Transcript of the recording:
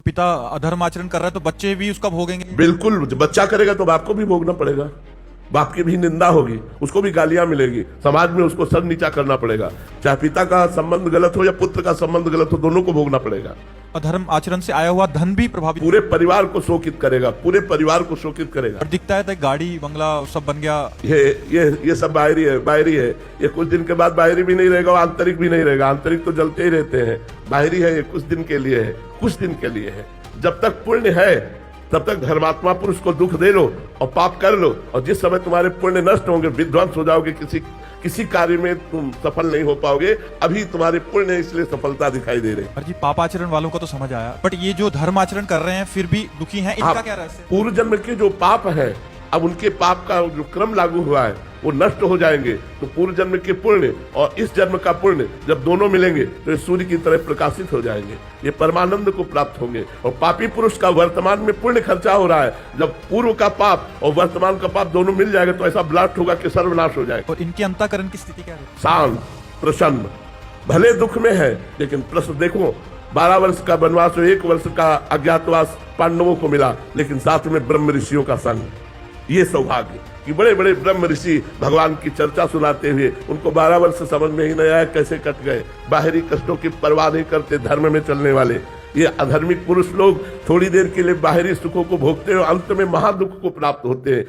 पिता अधर्म आचरण कर रहा है तो बच्चे भी उसका भोगेंगे। बिल्कुल, बच्चा करेगा तो बाप को भी भोगना पड़ेगा, बाप की भी निंदा होगी, उसको भी गालियां मिलेगी, समाज में उसको सर नीचा करना पड़ेगा। चाहे पिता का संबंध गलत हो या पुत्र का संबंध गलत हो, दोनों को भोगना पड़ेगा। अधर्म आचरण से आया हुआ धन भी प्रभावित, पूरे परिवार को शोकित करेगा, पूरे परिवार को शोकित करेगा। और दिखता है तो गाड़ी बंगला सब बन गया। ये सब बाहरी है, बाहरी है। ये कुछ दिन के बाद बाहरी भी नहीं रहेगा और आंतरिक भी नहीं रहेगा। आंतरिक तो जलते ही रहते हैं, बाहरी है ये कुछ दिन के लिए है, कुछ दिन के लिए है। जब तक पुण्य है तब तक धर्मात्मा पुरुष को दुख दे लो और पाप कर लो, और जिस समय तुम्हारे पुण्य नष्ट होंगे, विध्वंस हो जाओगे, किसी कार्य में तुम सफल नहीं हो पाओगे। अभी तुम्हारे पुण्य इसलिए सफलता दिखाई दे रही। पर जी पाप आचरण वालों का तो समझ आया, बट ये जो धर्म आचरण कर रहे हैं फिर भी दुखी हैं, इनका क्या रहस्य? पूर्व जन्म के जो पाप है, अब उनके पाप का जो क्रम लागू हुआ है वो नष्ट हो जाएंगे। तो पूर्व जन्म के पुण्य और इस जन्म का पुण्य जब दोनों मिलेंगे तो ये सूर्य की तरह प्रकाशित हो जाएंगे, ये परमानंद को प्राप्त होंगे। और पापी पुरुष का वर्तमान में पुण्य खर्चा हो रहा है, जब पूर्व का पाप और वर्तमान का पाप दोनों मिल जाएगा तो ऐसा ब्लास्ट होगा कि सर्वनाश हो जाएगा। और इनके अंतःकरण की स्थिति क्या है? शांत, प्रसन्न, भले दुख में है लेकिन प्रश्न देखो, 12 वर्ष का वनवास और 1 वर्ष का अज्ञातवास पांडवों को मिला, लेकिन साथ में ब्रह्म ऋषियों का संग। ये सौभाग्य कि बड़े बड़े ब्रह्म ऋषि भगवान की चर्चा सुनाते हुए उनको 12 वर्ष समझ में ही नहीं आया कैसे कट गए। बाहरी कष्टों की परवाह नहीं करते धर्म में चलने वाले ये अधर्मिक पुरुष लोग थोड़ी देर के लिए बाहरी सुखों को भोगते हैं और अंत में महादुख को प्राप्त होते हैं।